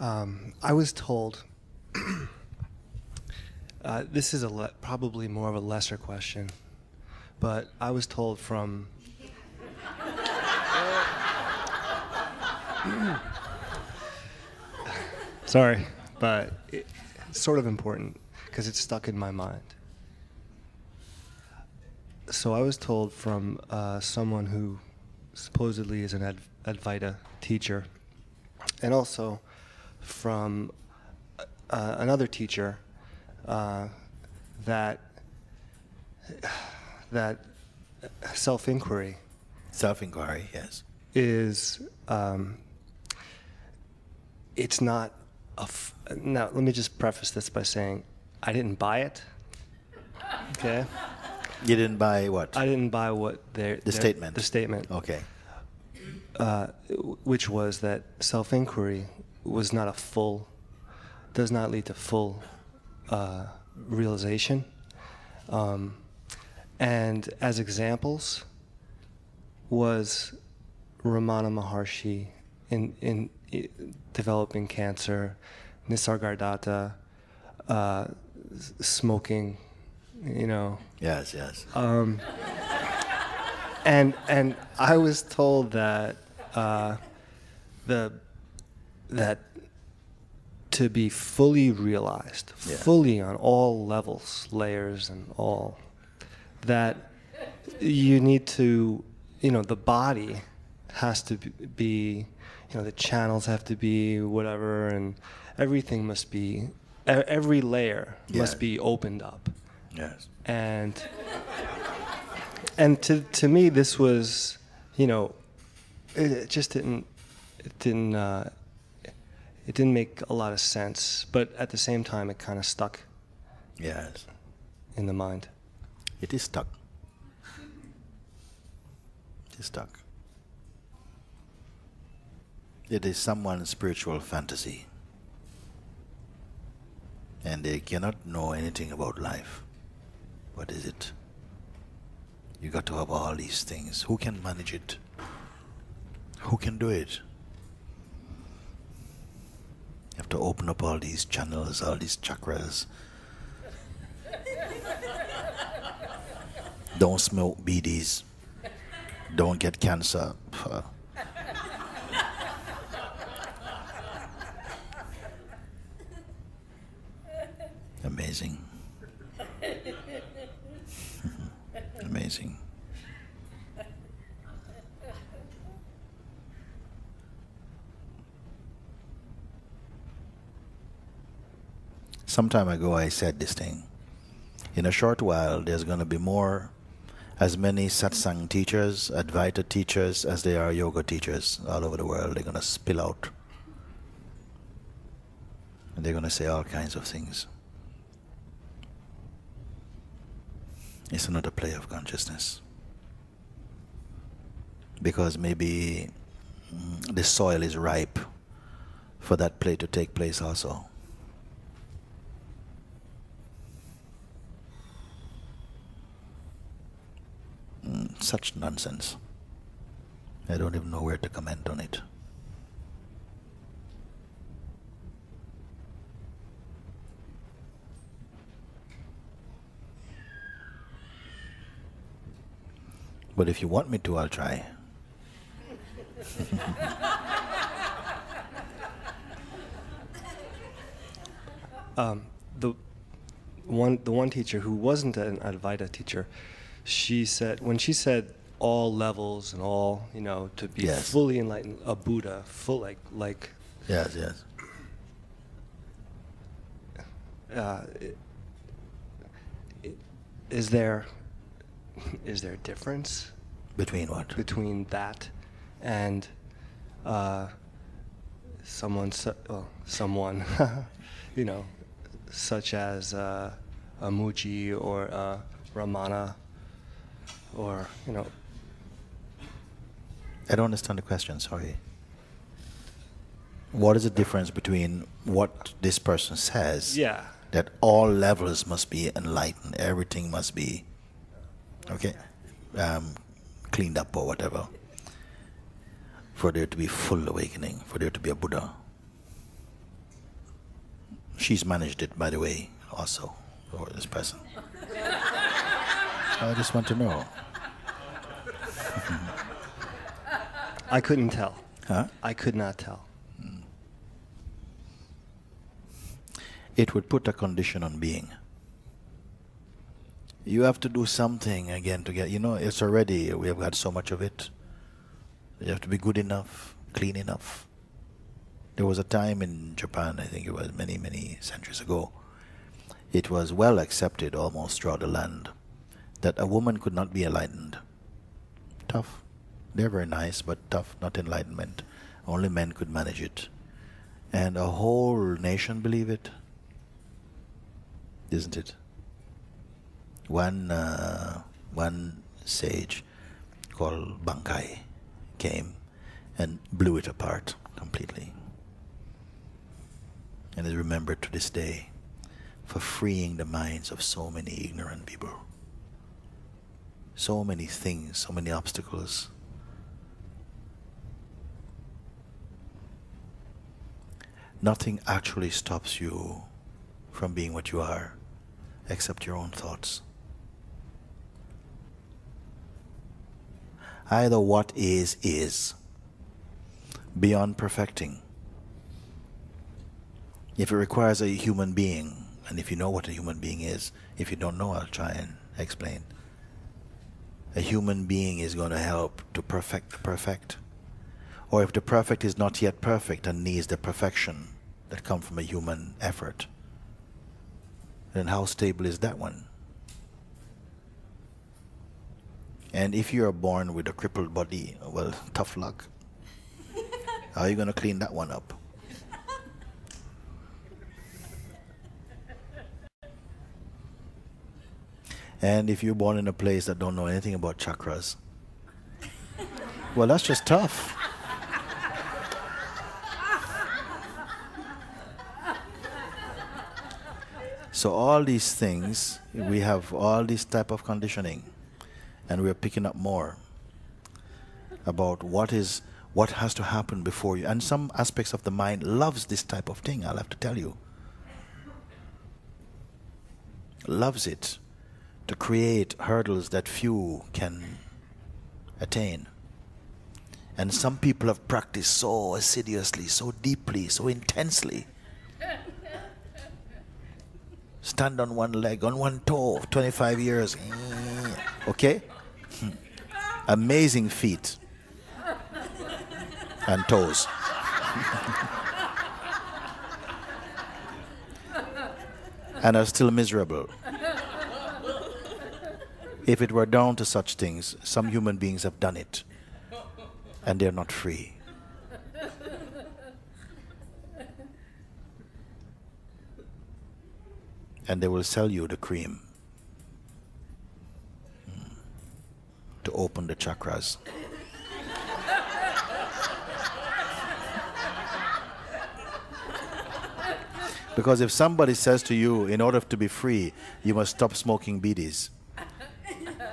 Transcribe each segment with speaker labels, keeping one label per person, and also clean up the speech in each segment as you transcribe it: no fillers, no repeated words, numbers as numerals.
Speaker 1: I was told, this is probably more of a lesser question, but I was told from sorry, but it's sort of important because it's stuck in my mind. So I was told from someone who supposedly is an Advaita teacher, and also from another teacher, that self-inquiry.
Speaker 2: Self-inquiry, yes.
Speaker 1: Is it's not now, let me just preface this by saying I didn't buy it. Okay.
Speaker 2: You didn't buy what?
Speaker 1: I didn't buy what the
Speaker 2: statement.
Speaker 1: The statement.
Speaker 2: Okay.
Speaker 1: Which was that self-inquiry was not does not lead to full realization. And as examples was Ramana Maharshi in developing cancer, Nisargadatta, smoking,
Speaker 2: Yes, yes.
Speaker 1: And I was told that that to be fully realized, fully on all levels, layers, and all, that you need to, the body has to be, the channels have to be whatever, and everything must be, every layer must be opened up.
Speaker 2: Yes.
Speaker 1: And to me, this was, it just didn't make a lot of sense. But at the same time, it kind of stuck.
Speaker 2: Yes.
Speaker 1: In the mind.
Speaker 2: It is stuck. It is stuck. It is someone's spiritual fantasy. And they cannot know anything about life. What is it? You got to have all these things. Who can manage it? Who can do it? You have to open up all these channels, all these chakras. Don't smoke BDs. Don't get cancer. Amazing. Amazing. Some time ago I said this thing. In a short while there's going to be as many satsang teachers, Advaita teachers as there are yoga teachers all over the world. They're going to spill out. And they're going to say all kinds of things. It's another play of consciousness. Because maybe the soil is ripe for that play to take place also. Such nonsense. I don't even know where to comment on it. But if you want me to, I'll try.
Speaker 1: The one teacher who wasn't an Advaita teacher, when she said all levels and all, to be fully enlightened, a Buddha, full like.
Speaker 2: Yes, yes.
Speaker 1: Is there a difference
Speaker 2: between what?
Speaker 1: Between that and someone, such as a Mooji or a Ramana, or
Speaker 2: I don't understand the question, sorry. What is the difference between what this person says?
Speaker 1: Yeah.
Speaker 2: That all levels must be enlightened, everything must be, cleaned up or whatever, for there to be full awakening, for there to be a Buddha. She's managed it, by the way, also, or this person. I just want to know.
Speaker 1: I couldn't tell.
Speaker 2: Huh?
Speaker 1: I could not tell.
Speaker 2: It would put a condition on being. You have to do something again to get, it's already, we have got so much of it. You have to be good enough, clean enough. There was a time in Japan, I think it was many, many centuries ago, it was well accepted almost throughout the land that a woman could not be enlightened. Tough. They're very nice, but tough, not enlightenment. Only men could manage it. And a whole nation believe it. Isn't it? One sage called Bankai came and blew it apart completely. And is remembered to this day for freeing the minds of so many ignorant people. So many things, so many obstacles. Nothing actually stops you from being what you are, except your own thoughts. Either what is, beyond perfecting. If it requires a human being, and if you know what a human being is, if you don't know, I'll try and explain. A human being is going to help to perfect the perfect. Or if the perfect is not yet perfect and needs the perfection that comes from a human effort, then how stable is that one? And if you are born with a crippled body, well, tough luck. How are you going to clean that one up? And if you're born in a place that don't know anything about chakras, well, that's just tough. So all these things, we have all this type of conditioning, and we're picking up more about what has to happen before you. And some aspects of the mind loves this type of thing, I'll have to tell you. Loves it to create hurdles that few can attain. And some people have practiced so assiduously, so deeply, so intensely. Stand on one leg, on one toe, 25 years. Okay? Amazing feet and toes. And are still miserable. If it were down to such things, some human beings have done it. And they're not free. And they will sell you the cream to open the chakras. Because if somebody says to you, in order to be free, you must stop smoking bidis,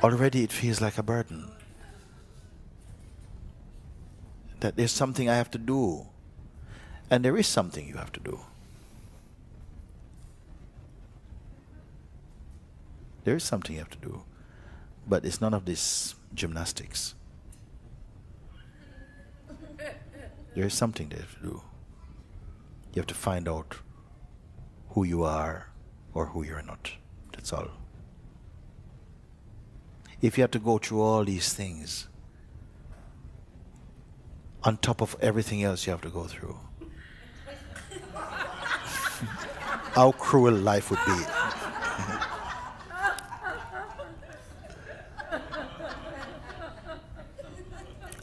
Speaker 2: already it feels like a burden. That there's something I have to do. And there is something you have to do. There is something you have to do. But it's none of this gymnastics. There is something that you have to do. You have to find out who you are or who you're not. That's all. If you have to go through all these things, on top of everything else you have to go through, how cruel life would be.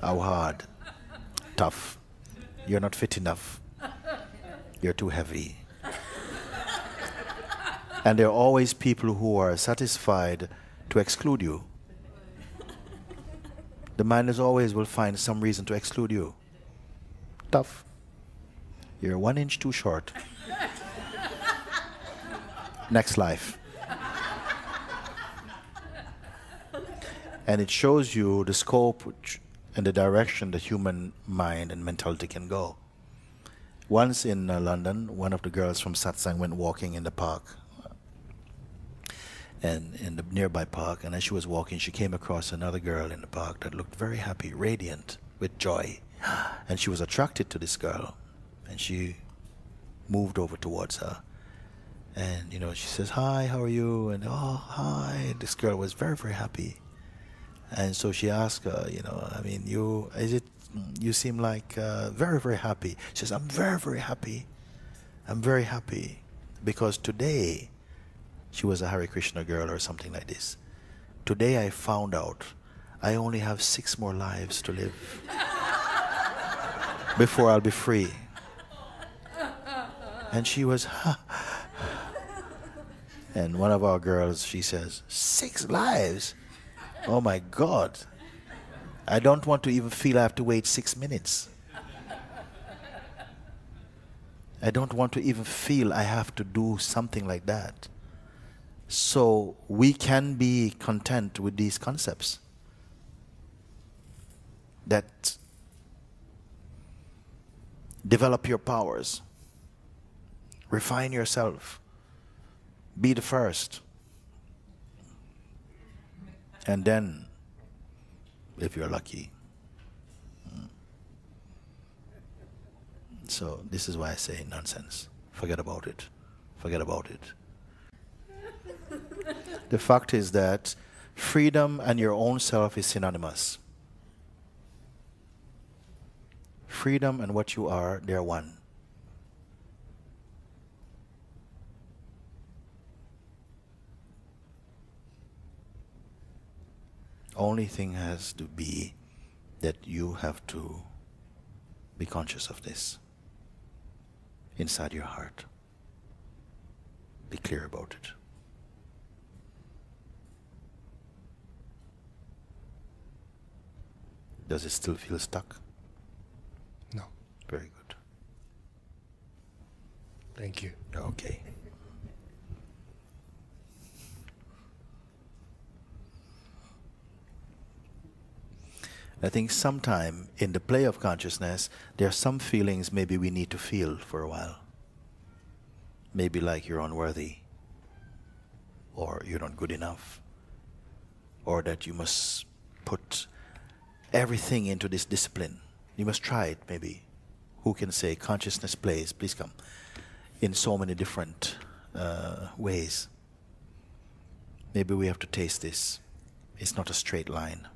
Speaker 2: How hard, tough. You're not fit enough. You're too heavy. And there are always people who are satisfied to exclude you. The mind is always will find some reason to exclude you. Tough. You're 1 inch too short. Next life. And it shows you the scope and the direction the human mind and mentality can go. Once in London, one of the girls from Satsang went walking in the park, and in the nearby park, and as she was walking, she came across another girl in the park that looked very happy, radiant with joy, and she was attracted to this girl, and she moved over towards her, and she says, "Hi, how are you?" And "Oh, hi." This girl was very, very happy, and so she asked her, "I mean, you seem like very, very happy." She says, "I'm very, very happy. I'm very happy because today," she was a Hare Krishna girl or something like this, "today I found out I only have 6 more lives to live before I'll be free." And she was, and one of our girls, she says, 6 lives? Oh my God. I don't want to even feel I have to wait 6 minutes. I don't want to even feel I have to do something like that. So we can be content with these concepts that develop your powers, refine yourself, be the first, and then, if you're lucky. So this is why I say nonsense. Forget about it. Forget about it. The fact is that freedom and your own self is synonymous. Freedom and what you are, they're one. Only thing has to be that you have to be conscious of this inside your heart. Be clear about it. Does it still feel stuck?
Speaker 1: No.
Speaker 2: Very good.
Speaker 1: Thank you.
Speaker 2: Okay. I think sometime in the play of consciousness, there are some feelings maybe we need to feel for a while. Maybe like you're unworthy, or you're not good enough, or that you must put everything into this discipline. You must try it, maybe. Who can say consciousness plays, please come, in so many different ways. Maybe we have to taste this. It's not a straight line.